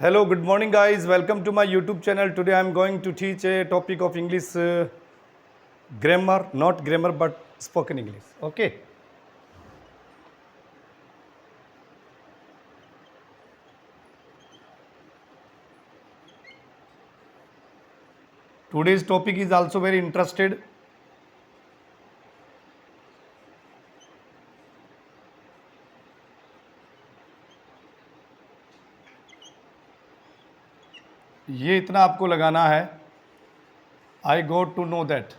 Hello, good morning, guys. Welcome to my YouTube channel. Today I am going to teach a topic of English grammar, not grammar but spoken English. Okay. Today's topic is also very interested. ये इतना आपको लगाना है, I got to know that,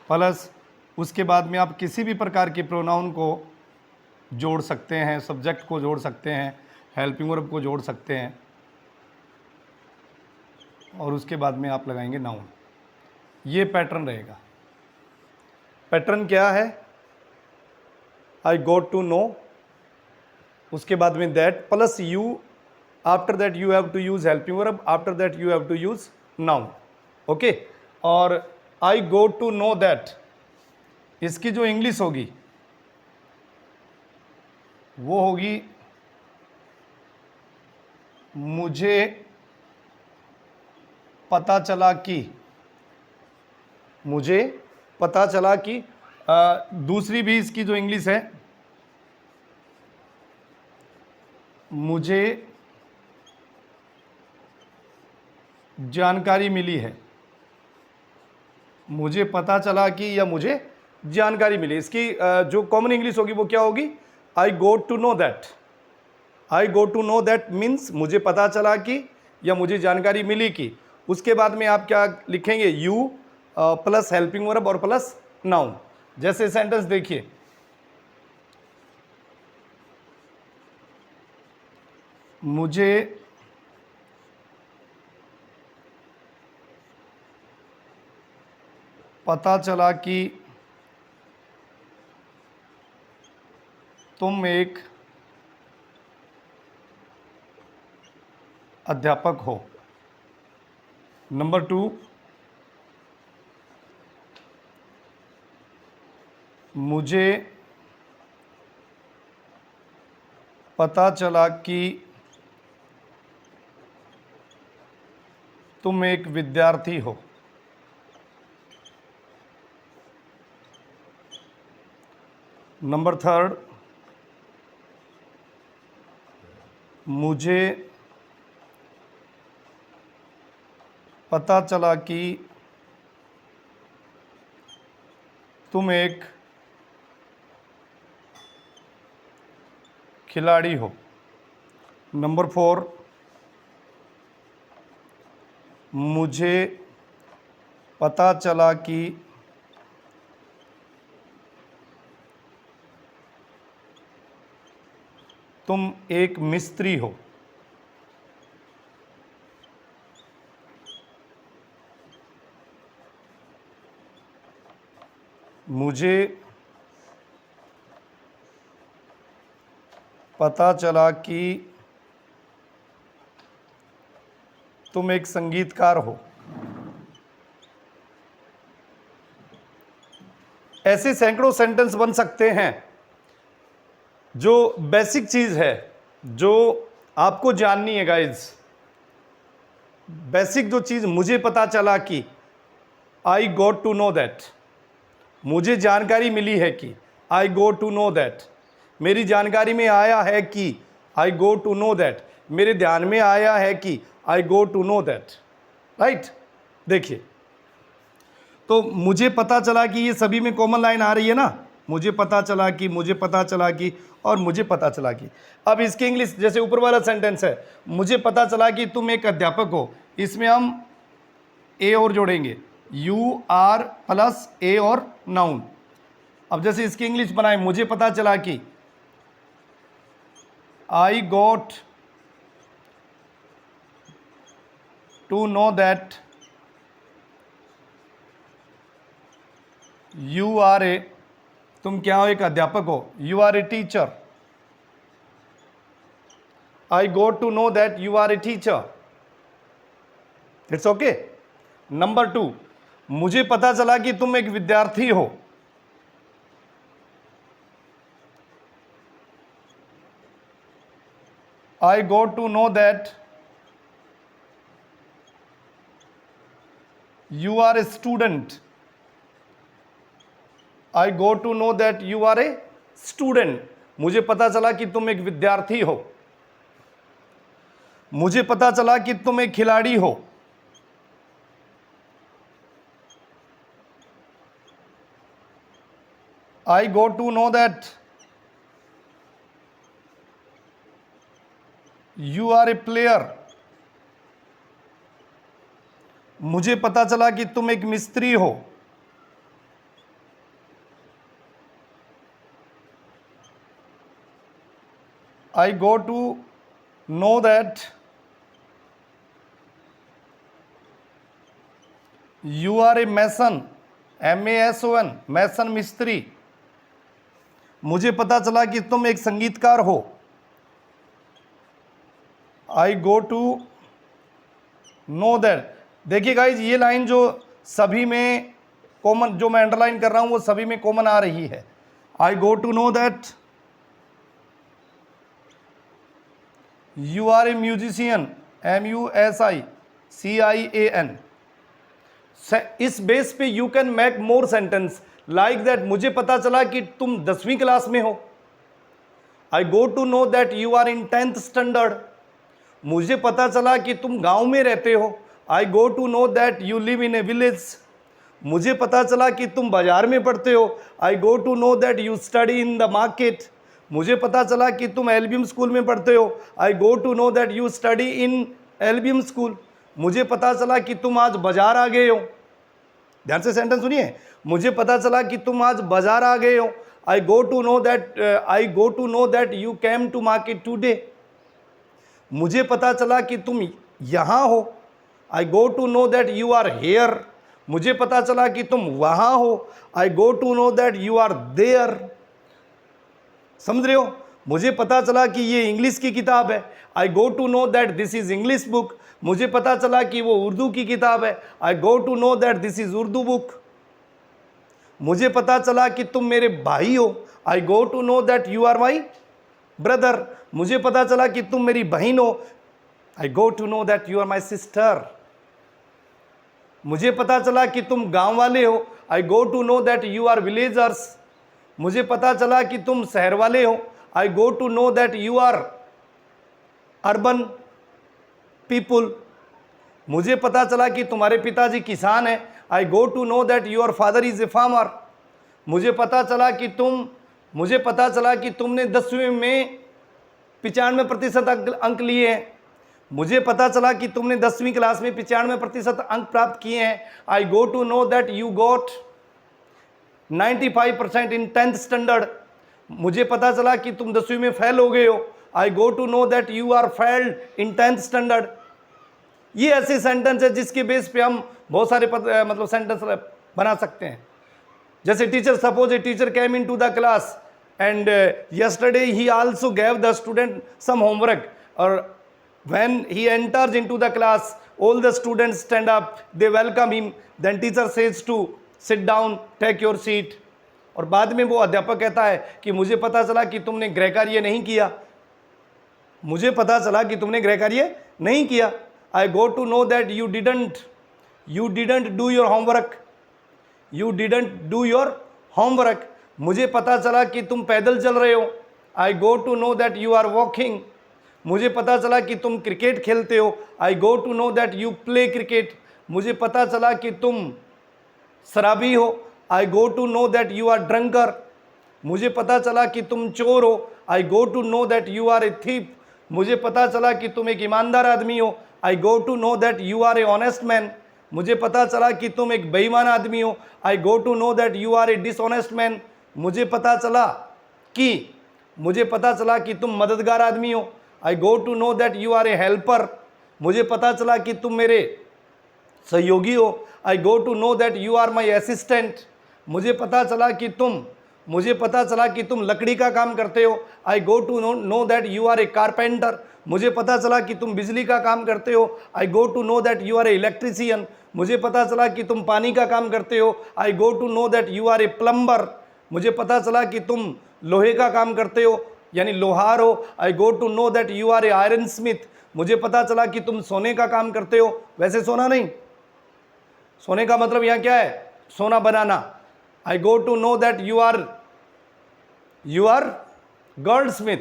plus उसके बाद में आप किसी भी प्रकार के प्रोनाउन को जोड़ सकते हैं, सब्जेक्ट को जोड़ सकते हैं, हेल्पिंग वर्ब को जोड़ सकते हैं और उसके बाद में आप लगाएंगे नाउन। ये पैटर्न रहेगा। पैटर्न क्या है? आई गोट टू नो, उसके बाद में that plus you, after that you have to use helping verb, after that you have to use noun. Okay. और I go to know that, इसकी जो इंग्लिश होगी वो होगी मुझे पता चला कि, मुझे पता चला कि। दूसरी भी इसकी जो इंग्लिश है, मुझे जानकारी मिली है, मुझे पता चला कि या मुझे जानकारी मिली। इसकी जो कॉमन इंग्लिश होगी वो क्या होगी? I got to know that. I go to know that means मुझे पता चला कि या मुझे जानकारी मिली कि। उसके बाद में आप क्या लिखेंगे? यू प्लस हेल्पिंग वर्ब और प्लस नाउन। जैसे सेंटेंस देखिए, मुझे पता चला कि तुम एक अध्यापक हो। नंबर 2, मुझे पता चला कि तुम एक विद्यार्थी हो। नंबर 3, मुझे पता चला कि तुम एक खिलाड़ी हो। नंबर 4, मुझे पता चला कि तुम एक मिस्त्री हो। मुझे पता चला कि तुम एक संगीतकार हो। ऐसे सैकड़ों सेंटेंस बन सकते हैं। जो बेसिक चीज़ है जो आपको जाननी है गाइज, बेसिक जो चीज़, मुझे पता चला कि, I got to know that, मुझे जानकारी मिली है कि, I go to know that, मेरी जानकारी में आया है कि, I go to know that, मेरे ध्यान में आया है कि, I go to know that. Right. देखिए, तो मुझे पता चला कि ये सभी में कॉमन लाइन आ रही है ना, मुझे पता चला कि, मुझे पता चला कि और मुझे पता चला कि। अब इसकी इंग्लिश, जैसे ऊपर वाला सेंटेंस है, मुझे पता चला कि तुम एक अध्यापक हो, इसमें हम ए और जोड़ेंगे, यू आर प्लस ए और नाउन। अब जैसे इसकी इंग्लिश बनाए, मुझे पता चला कि, I got to know that you are a, तुम क्या हो? एक अध्यापक हो। You are a teacher. I got to know that you are a teacher. It's okay. Number 2, मुझे पता चला कि तुम एक विद्यार्थी हो। I got to know that you are a student. I got to know that you are a student. मुझे पता चला कि तुम एक विद्यार्थी हो. मुझे पता चला कि तुम एक खिलाड़ी हो. I got to know that you are a player. मुझे पता चला कि तुम एक मिस्त्री हो. I got to know that you are a mason. MASON, मैसन मिस्त्री. मुझे पता चला कि तुम एक संगीतकार हो. I go to know that. देखिए गाइज, ये लाइन जो सभी में कॉमन, जो मैं अंडरलाइन कर रहा हूं वो सभी में कॉमन आ रही है. I go to know that you are a musician. MUSICIAN. इस बेस पे you can make more sentence like that. मुझे पता चला कि तुम 10वीं क्लास में हो. I go to know that you are in 10th standard. मुझे पता चला कि तुम गांव में रहते हो. I go to know that you live in a village. मुझे पता चला कि तुम बाजार में पढ़ते हो. I go to know that you study in the market. मुझे पता चला कि तुम एलबीएम स्कूल में पढ़ते हो. I go to know that you study in LBM school. मुझे पता चला कि तुम आज बाजार आ गए हो. ध्यान से सेंटेंस सुनिए. मुझे पता चला कि तुम आज बाजार आ गए हो. I go to know that you came to market today. मुझे पता चला कि तुम यहाँ हो. I go to know that you are here. मुझे पता चला कि तुम वहाँ हो. I go to know that you are there. समझ रहे हो. मुझे पता चला कि ये इंग्लिश की किताब है. I go to know that this is English book. मुझे पता चला कि वो उर्दू की किताब है. I go to know that this is Urdu book. मुझे पता चला कि तुम मेरे भाई हो. I go to know that you are my brother. मुझे पता चला कि तुम मेरी बहन हो. I go to know that you are my sister. मुझे पता चला कि तुम गांव वाले हो. I go to know that you are villagers. मुझे पता चला कि तुम शहर वाले हो. I go to know that you are urban people. मुझे पता चला कि तुम्हारे पिताजी किसान हैं. I go to know that your father is a farmer. मुझे पता चला कि तुमने 10वीं में 95% अंक लिए हैं. मुझे पता चला कि तुमने 10वीं क्लास में 95% अंक प्राप्त किए हैं. I go to know that you got 95% in 10th standard. मुझे पता चला कि तुम 10वीं में फेल हो गए हो. I go to know that you are failed in 10th standard. ये ऐसे सेंटेंस है जिसके बेस पे हम बहुत सारे मतलब सेंटेंस बना सकते हैं. जैसे teacher, suppose a teacher came in to the class and yesterday he also gave the student some homework, or when he enters into the class all the students stand up, they welcome him, then teacher says to sit down, take your seat. और बाद में वो अध्यापक कहता है कि मुझे पता चला कि तुमने गृह कार्य नहीं किया. मुझे पता चला कि तुमने गृह कार्य नहीं किया. I go to know that you didn't do your homework. You didn't do your homework. मुझे पता चला कि तुम पैदल चल रहे हो. I go to know that you are walking. मुझे पता चला कि तुम क्रिकेट खेलते हो. I go to know that you play cricket. मुझे पता चला कि तुम शराबी हो. I go to know that you are drunker. मुझे पता चला कि तुम चोर हो. I go to know that you are a thief. मुझे पता चला कि तुम एक ईमानदार आदमी हो. I go to know that you are a honest man. मुझे पता चला कि तुम एक बेईमान आदमी हो. I go to know that you are a dishonest man. मुझे पता चला कि तुम मददगार आदमी हो. I go to know that you are a helper. मुझे पता चला कि तुम मेरे सहयोगी हो. I go to know that you are my assistant. मुझे पता चला कि तुम लकड़ी का काम करते हो. I go to know that you are a carpenter. मुझे पता चला कि तुम बिजली का काम करते हो. I go to know that you are a electrician. मुझे पता चला कि तुम पानी का काम करते हो. I go to know that you are a plumber. मुझे पता चला कि तुम लोहे का काम करते हो. यानी लोहार हो, I go to know that you are a iron smith, मुझे पता चला कि तुम सोने का काम करते हो, वैसे सोना नहीं, सोने का मतलब यहां क्या है, सोना बनाना। I go to know that you are gold smith,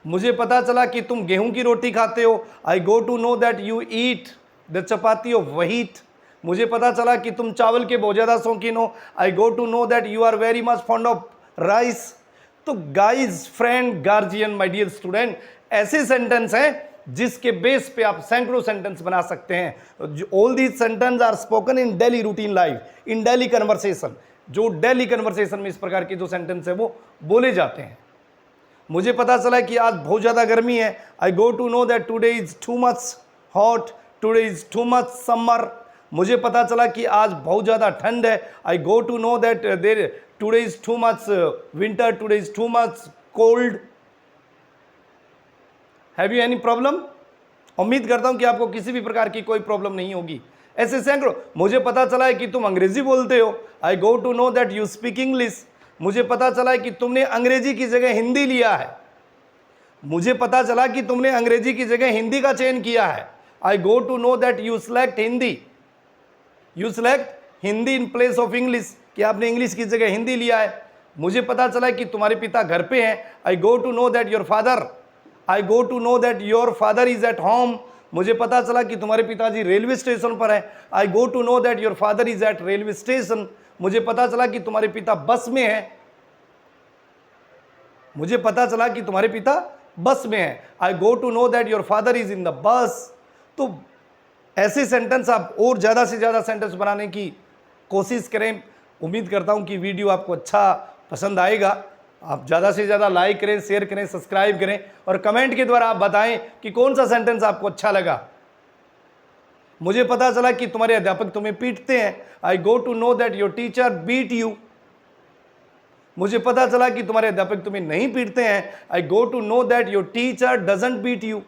मुझे पता चला कि तुम गेहूं की रोटी खाते हो, I go to know that you eat the chapati of wheat, मुझे पता चला कि तुम चावल के बहुत ज्यादा शौकीन हो, I go to know that you are very much fond of rice. तो guys, friend, guardian, my dear student, ऐसे सेंटेंस हैं जिसके बेस पे आप सैकड़ों सेंटेंस बना सकते हैं। All these sentence are spoken in daily routine life, in daily conversation. जो डेली कन्वर्सेशन में इस प्रकार के जो सेंटेंस है वो बोले जाते हैं। मुझे पता चला कि आज बहुत ज़्यादा गर्मी है, I go to know that today is too much hot, today is too much summer, मुझे पता चला कि आज बहुत ज़्यादा ठंड है, I go to know that there today is too much winter, today is too much cold. Have you any problem? उम्मीद करता हूं कि आपको किसी भी प्रकार की कोई प्रॉब्लम नहीं होगी। ऐसे सैकड़ों, मुझे पता चला है कि तुम अंग्रेजी बोलते हो, I go to know that you speak English, मुझे पता चला है कि तुमने अंग्रेजी की जगह हिंदी लिया है, मुझे पता चला कि तुमने अंग्रेजी की जगह हिंदी का चयन किया है, I go to know that you select Hindi, you select Hindi in place of English, कि आपने इंग्लिश की जगह हिंदी लिया है। मुझे पता चला कि तुम्हारे पिता घर पे हैं, I go to know that your father, I go to know that your father is at home, मुझे पता चला कि तुम्हारे पिताजी रेलवे स्टेशन पर हैं, I go to know that your father is at railway station, मुझे पता चला कि तुम्हारे पिता बस में हैं, मुझे पता चला कि तुम्हारे पिता बस में हैं, I go to know that your father is in the bus. तो ऐसे सेंटेंस आप और ज़्यादा से ज़्यादा सेंटेंस बनाने की कोशिश करें। उम्मीद करता हूं कि वीडियो आपको अच्छा पसंद आएगा। आप ज़्यादा से ज़्यादा लाइक करें, शेयर करें, सब्सक्राइब करें और कमेंट के द्वारा आप बताएं कि कौन सा सेंटेंस आपको अच्छा लगा। मुझे पता चला कि तुम्हारे अध्यापक तुम्हें पीटते हैं, I go to know that your teacher beat you, मुझे पता चला कि तुम्हारे अध्यापक तुम्हें नहीं पीटते हैं, I go to know that your teacher doesn't beat you,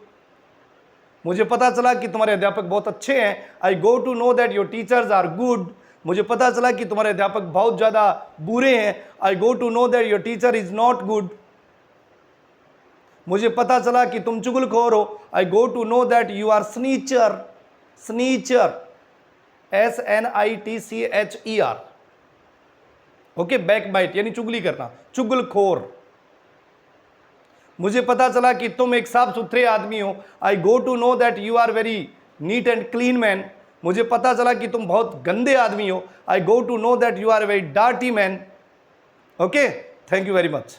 मुझे पता चला कि तुम्हारे अध्यापक बहुत अच्छे हैं, I go to know that your teachers are good, मुझे पता चला कि तुम्हारे अध्यापक बहुत ज़्यादा बुरे हैं, I go to know that your teacher is not good, मुझे पता चला कि तुम चुगलखोर हो, I go to know that you are snitcher, snitcher SNITCHER, okay, backbite यानी चुगली करना, चुगलखोर। मुझे पता चला कि तुम एक साफ सुथरे आदमी हो, I go to know that you are very neat and clean man, मुझे पता चला कि तुम बहुत गंदे आदमी हो, I go to know that you are very dirty man. Okay, thank you very much.